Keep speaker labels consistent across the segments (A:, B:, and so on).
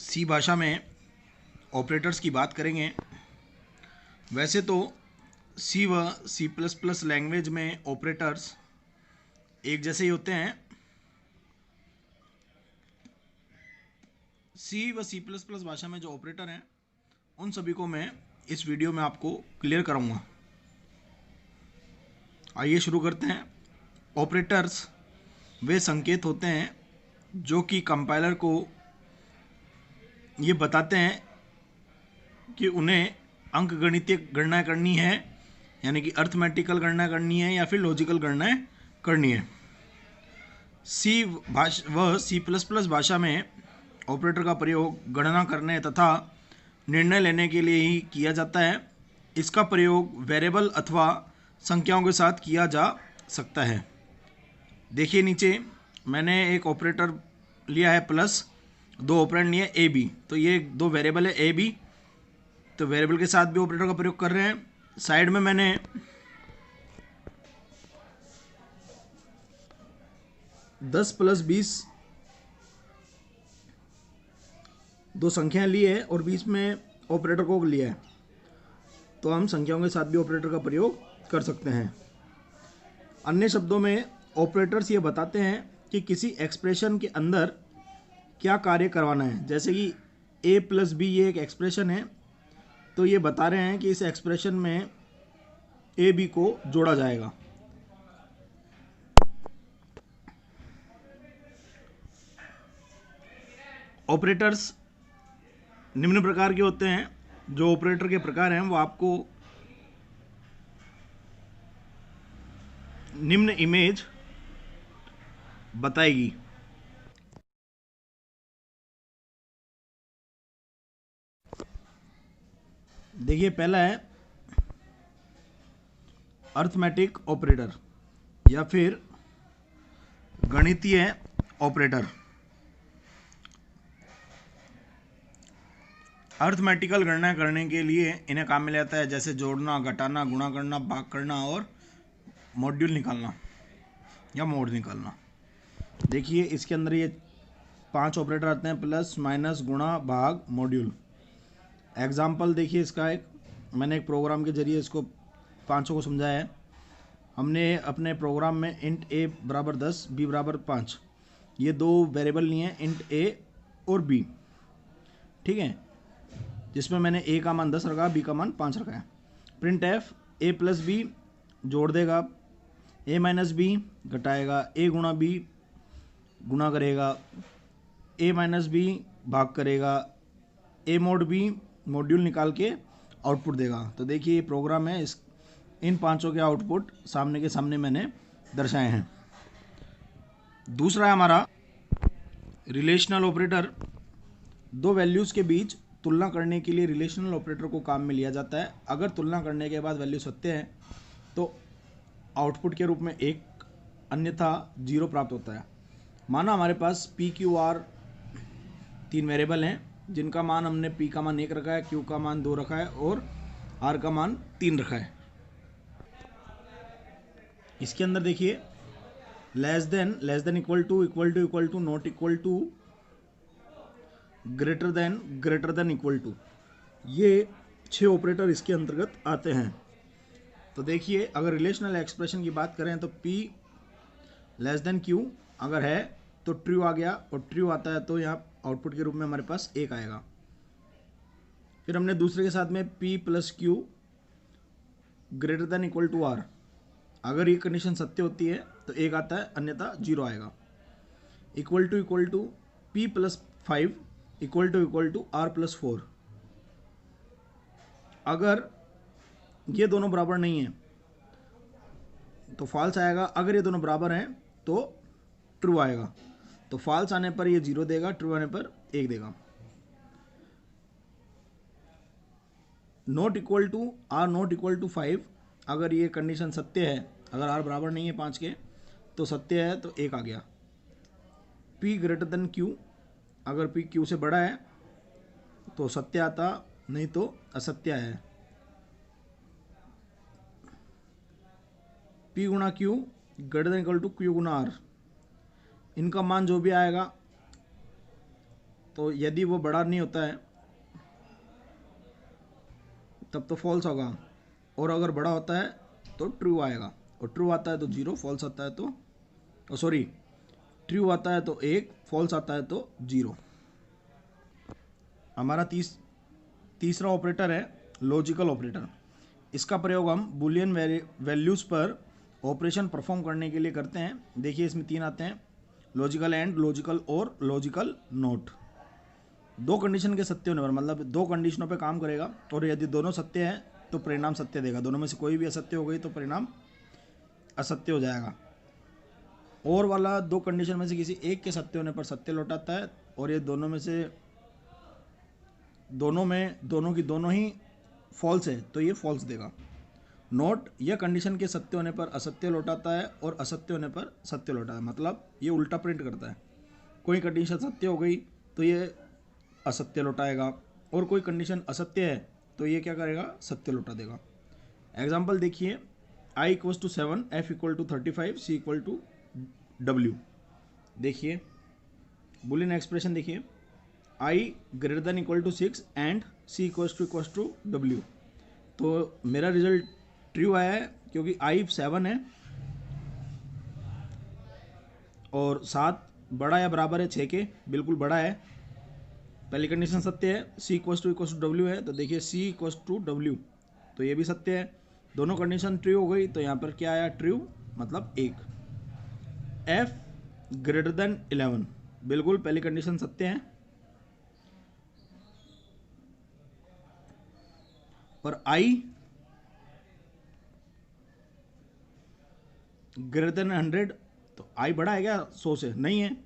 A: सी भाषा में ऑपरेटर्स की बात करेंगे। वैसे तो सी व सी प्लस प्लस लैंग्वेज में ऑपरेटर्स एक जैसे ही होते हैं। सी व सी प्लस प्लस भाषा में जो ऑपरेटर हैं उन सभी को मैं इस वीडियो में आपको क्लियर कराऊंगा। आइए शुरू करते हैं। ऑपरेटर्स वे संकेत होते हैं जो कि कंपाइलर को ये बताते हैं कि उन्हें अंकगणितीय गणना करनी है, यानी कि अर्थमेटिकल गणना करनी है या फिर लॉजिकल गणना करनी है। सी व सी प्लस प्लस भाषा में ऑपरेटर का प्रयोग गणना करने तथा निर्णय लेने के लिए ही किया जाता है। इसका प्रयोग वेरिएबल अथवा संख्याओं के साथ किया जा सकता है। देखिए नीचे मैंने एक ऑपरेटर लिया है प्लस, दो ऑपरेंड लिए ए बी, तो ये दो वेरिएबल है ए बी, तो वेरिएबल के साथ भी ऑपरेटर का प्रयोग कर रहे हैं। साइड में मैंने 10 + 20 दो संख्याएं ली है और बीच में ऑपरेटर को लिया है, तो हम संख्याओं के साथ भी ऑपरेटर का प्रयोग कर सकते हैं। अन्य शब्दों में ऑपरेटर्स ये बताते हैं कि किसी एक्सप्रेशन के अंदर क्या कार्य करवाना है। जैसे कि a + b ये एक एक्सप्रेशन है, तो ये बता रहे हैं कि इस एक्सप्रेशन में a b को जोड़ा जाएगा। ऑपरेटर्स निम्न प्रकार के होते हैं। जो ऑपरेटर के प्रकार हैं वो आपको निम्न इमेज बताएगी। देखिए पहला है अर्थमेटिक ऑपरेटर या फिर गणितीय ऑपरेटर। अर्थमेटिकल गणना करने के लिए इन्हें काम में लाता है, जैसे जोड़ना, घटाना, गुणा करना, भाग करना और मॉड्यूल निकालना या मोड निकालना। देखिए इसके अंदर ये 5 ऑपरेटर आते हैं, प्लस, माइनस, गुणा, भाग, मॉड्यूल। एग्जाम्पल देखिए इसका, मैंने एक प्रोग्राम के जरिए इसको पाँचों को समझाया है। हमने अपने प्रोग्राम में इंट a = 10, b = 5 ये दो वेरिएबल लिए हैं, इंट a और b, ठीक है, जिसमें मैंने a का मान 10 रखा, b का मान 5 रखा है। प्रिंट एफ a + b जोड़ देगा, a - b घटाएगा, a × b गुणा करेगा, a - b भाग करेगा, a mod b मॉड्यूल निकाल के आउटपुट देगा। तो देखिए ये प्रोग्राम है, इन पांचों के आउटपुट सामने के सामने मैंने दर्शाए हैं। दूसरा है हमारा रिलेशनल ऑपरेटर। दो वैल्यूज़ के बीच तुलना करने के लिए रिलेशनल ऑपरेटर को काम में लिया जाता है। अगर तुलना करने के बाद वैल्यू सत्य है तो आउटपुट के रूप में 1, अन्यथा 0 प्राप्त होता है। माना हमारे पास पी क्यू आर 3 वेरिएबल हैं, जिनका मान हमने p का मान 1 रखा है, q का मान 2 रखा है और r का मान 3 रखा है। इसके अंदर देखिए less than, equal to, not equal to, greater than equal to, ये 6 ऑपरेटर इसके अंतर्गत आते हैं। तो देखिए अगर रिलेशनल एक्सप्रेशन की बात करें तो p < q अगर है तो ट्रू आ गया, और ट्रू आता है तो यहाँ आउटपुट के रूप में हमारे पास 1 आएगा। फिर हमने दूसरे के साथ में p + q > r, अगर ये कंडीशन सत्य होती है तो 1 आता है, अन्यथा 0 आएगा। इक्वल टू p + 5 r + 4, अगर ये दोनों बराबर नहीं है तो फॉल्स आएगा, अगर ये दोनों बराबर हैं तो ट्रू आएगा। तो फॉल्स आने पर ये 0 देगा, ट्रू आने पर 1 देगा। नॉट इक्वल टू r ≠ 5, अगर ये कंडीशन सत्य है, अगर r बराबर नहीं है 5 के तो सत्य है, तो 1 आ गया। p < q, अगर p q से बड़ा है तो सत्य आता, नहीं तो असत्य है। p × q > q × r, इनका मान जो भी आएगा तो यदि वो बड़ा नहीं होता है तब तो फॉल्स होगा, और अगर बड़ा होता है तो ट्रू आएगा, और ट्रू आता है तो 0, फॉल्स आता है तो सॉरी, ट्रू आता है तो 1, फॉल्स आता है तो 0। हमारा तीसरा ऑपरेटर है लॉजिकल ऑपरेटर। इसका प्रयोग हम बुलियन वैल्यूज़ पर ऑपरेशन परफॉर्म करने के लिए करते हैं। देखिए इसमें 3 आते हैं, लॉजिकल एंड, लॉजिकल और लॉजिकल नॉट। 2 कंडीशन के सत्य होने पर, मतलब 2 कंडीशनों पे काम करेगा, और यदि दोनों सत्य हैं तो परिणाम सत्य देगा, दोनों में से कोई भी असत्य हो गई तो परिणाम असत्य हो जाएगा। और वाला 2 कंडीशन में से किसी एक के सत्य होने पर सत्य लौटाता है, और ये दोनों में से दोनों की दोनों ही फॉल्स है तो ये फॉल्स देगा। नोट यह कंडीशन के सत्य होने पर असत्य लौटाता है और असत्य होने पर सत्य लौटाता है, मतलब ये उल्टा प्रिंट करता है। कोई कंडीशन सत्य हो गई तो ये असत्य लौटाएगा, और कोई कंडीशन असत्य है तो ये क्या करेगा, सत्य लौटा देगा। एग्जाम्पल देखिए, i = 7, f = 35, c = w। देखिए बुलियन एक्सप्रेशन देखिए, i > 6 एंड c = w। तो मेरा रिजल्ट ट्रू आया है क्योंकि i 7 है और 7 बड़ा या बराबर है 6 के, बिल्कुल बड़ा है। पहली कंडीशन सत्य है, c = w है, तो देखिए c = w, तो ये भी सत्य है। दोनों कंडीशन ट्रू हो गई तो यहाँ पर क्या आया, ट्रू, मतलब 1। f > 11, बिल्कुल पहली कंडीशन सत्य है, और i > 100, तो i बड़ा है क्या 100 से, नहीं है,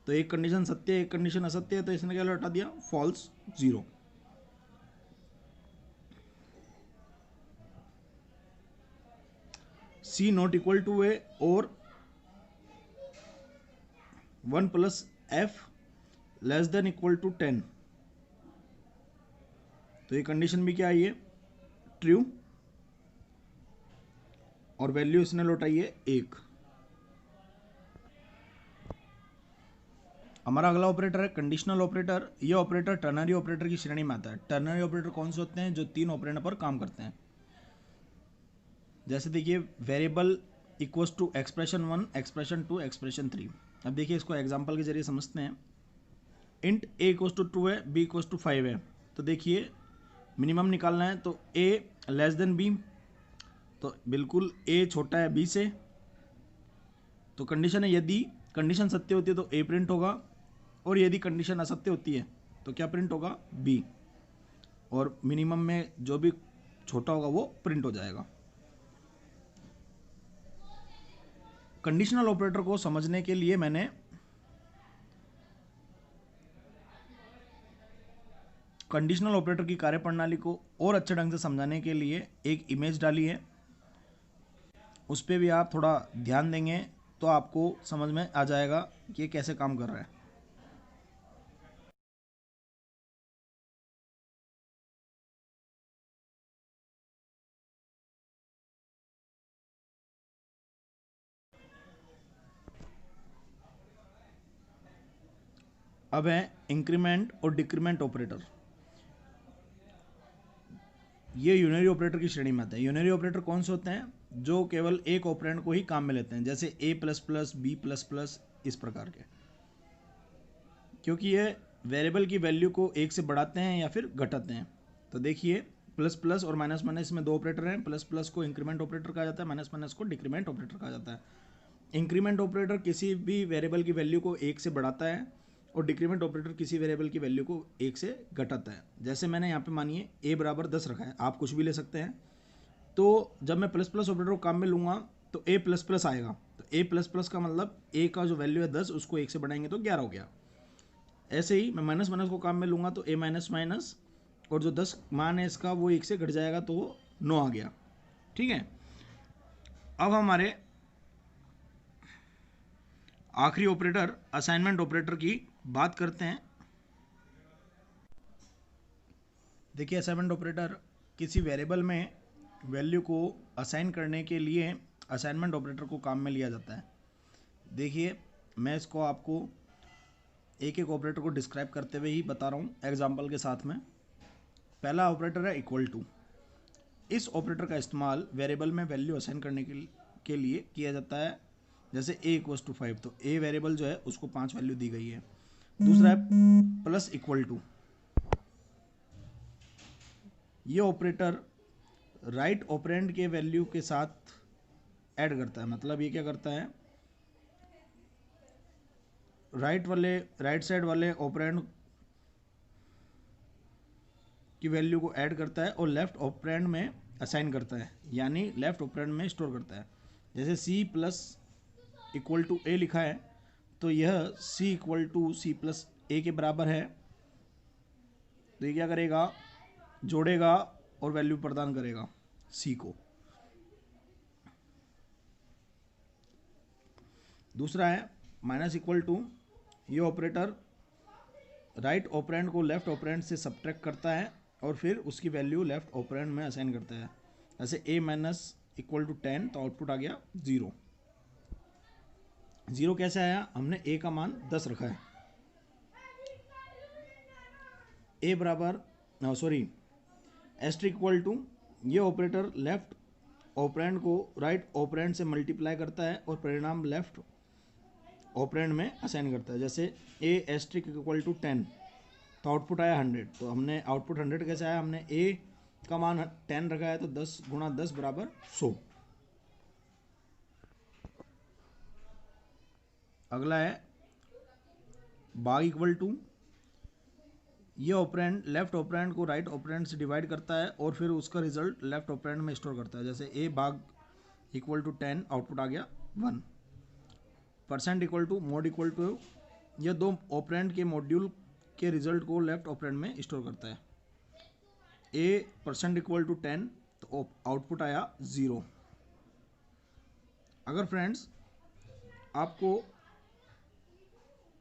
A: तो एक कंडीशन सत्य है एक कंडीशन असत्य है, तो इसने क्या लौटा दिया, फॉल्स, 0। c ≠ a और 1 + f < 10, तो ये कंडीशन भी क्या आई है, ट्रू, और वैल्यू इसने लौटाई है 1। हमारा अगला ऑपरेटर है कंडीशनल ऑपरेटर। ये ऑपरेटर टर्नरी ऑपरेटर की श्रेणी में आता है। टर्नरी ऑपरेटर कौन से होते हैं, जो 3 ऑपरेंड पर काम करते हैं। जैसे देखिए, variable equals to expression1, expression2, expression3। अब देखिए इसको एग्जांपल के जरिए समझते हैं। इंट a = 2 है, b = 5 है, तो देखिए मिनिमम निकालना है, तो a < b, तो बिल्कुल a छोटा है b से, तो कंडीशन है यदि कंडीशन सत्य होती है तो a प्रिंट होगा, और यदि कंडीशन असत्य होती है तो क्या प्रिंट होगा, b, और मिनिमम में जो भी छोटा होगा वो प्रिंट हो जाएगा। कंडीशनल ऑपरेटर को समझने के लिए मैंने कंडीशनल ऑपरेटर की कार्यप्रणाली को और अच्छे ढंग से समझाने के लिए एक इमेज डाली है, उस पर भी आप थोड़ा ध्यान देंगे तो आपको समझ में आ जाएगा कि ये कैसे काम कर रहा है। अब है इंक्रीमेंट और डिक्रीमेंट ऑपरेटर। ये यूनरी ऑपरेटर की श्रेणी में आते हैं। यूनरी ऑपरेटर कौन से होते हैं, जो केवल एक ऑपरेंड को ही काम में लेते हैं, जैसे a++, b++, इस प्रकार के, क्योंकि ये वेरिएबल की वैल्यू को 1 से बढ़ाते हैं या फिर घटाते हैं। तो देखिए प्लस प्लस और माइनस माइनस में 2 ऑपरेटर हैं। प्लस प्लस को इंक्रीमेंट ऑपरेटर कहा जाता है, माइनस माइनस को डिक्रीमेंट ऑपरेटर कहा जाता है। इंक्रीमेंट ऑपरेटर किसी भी वेरिएबल की वैल्यू को 1 से बढ़ाता है, और डिक्रीमेंट ऑपरेटर किसी वेरिएबल की वैल्यू को 1 से घटाता है। जैसे मैंने यहाँ पे मानिए a = 10 रखा है, आप कुछ भी ले सकते हैं। तो जब मैं प्लस प्लस ऑपरेटर को काम में लूँगा तो a++ आएगा, तो a++ का मतलब a का जो वैल्यू है 10, उसको 1 से बढ़ाएंगे तो 11 हो गया। ऐसे ही मैं माइनस माइनस को काम में लूँगा तो a-, और जो 10 मान है इसका वो 1 से घट जाएगा तो वो 9 आ गया। ठीक है, अब हमारे आखिरी ऑपरेटर असाइनमेंट ऑपरेटर की बात करते हैं। देखिए असाइनमेंट ऑपरेटर किसी वेरिएबल में वैल्यू को असाइन करने के लिए असाइनमेंट ऑपरेटर को काम में लिया जाता है। देखिए मैं इसको आपको एक एक ऑपरेटर को डिस्क्राइब करते हुए ही बता रहा हूँ एग्जाम्पल के साथ में। पहला ऑपरेटर है इक्वल टू। इस ऑपरेटर का इस्तेमाल वेरिएबल में वैल्यू असाइन करने के लिए किया जाता है। जैसे a इक्वल्स टू 5, तो a वेरिएबल जो है उसको 5 वैल्यू दी गई है। दूसरा है प्लस इक्वल टू। ये ऑपरेटर राइट ऑपरेंड के वैल्यू के साथ ऐड करता है। मतलब ये क्या करता है, राइट साइड वाले ऑपरेंड की वैल्यू को ऐड करता है और लेफ्ट ऑपरेंड में असाइन करता है, यानी लेफ्ट ऑपरेंड में स्टोर करता है। जैसे c plus equal to a लिखा है, तो यह c equal to C plus A के बराबर है। तो ये क्या करेगा, जोड़ेगा और वैल्यू प्रदान करेगा c को। दूसरा है माइनस इक्वल टू। ये ऑपरेटर राइट ऑपरेंड को लेफ्ट ऑपरेंड से सब्ट्रैक्ट करता है और फिर उसकी वैल्यू लेफ्ट ऑपरेंड में असाइन करता है। जैसे a माइनस इक्वल टू 10, तो आउटपुट आ गया 0। 0 कैसे आया, हमने a का मान 10 रखा है। a बराबर एस्ट्रिक इक्वल टू। ये ऑपरेटर लेफ्ट ऑपरेंड को राइट ऑपरेंड से मल्टीप्लाई करता है और परिणाम लेफ्ट ऑपरेंड में असाइन करता है। जैसे a एस्ट्रिक इक्वल टू 10, तो आउटपुट आया 100। तो हमने आउटपुट 100 कैसे आया, हमने a का मान 10 रखा है, तो 10 गुणा 10 बराबर 100। अगला है भाग इक्वल टू। ये ऑपरेंड लेफ्ट ऑपरेंड को राइट ऑपरेंड से डिवाइड करता है और फिर उसका रिजल्ट लेफ्ट ऑपरेंड में स्टोर करता है। जैसे a भाग इक्वल टू 10, आउटपुट आ गया 1। Percent equal to mod equal to. यह दो ऑपरेंड के मॉड्यूल के रिजल्ट को लेफ्ट ऑपरेंड में स्टोर करता है। a परसेंट इक्वल टू 10, तो आउटपुट आया 0। अगर फ्रेंड्स आपको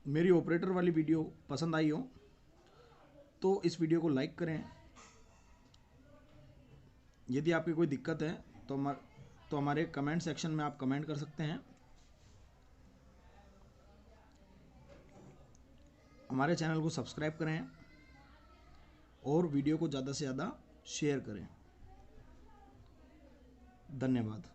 A: मेरी ऑपरेटर वाली वीडियो पसंद आई हो तो इस वीडियो को लाइक करें। यदि आपकी कोई दिक्कत है तो हमारे कमेंट सेक्शन में आप कमेंट कर सकते हैं। हमारे चैनल को सब्सक्राइब करें और वीडियो को ज़्यादा से ज़्यादा शेयर करें। धन्यवाद।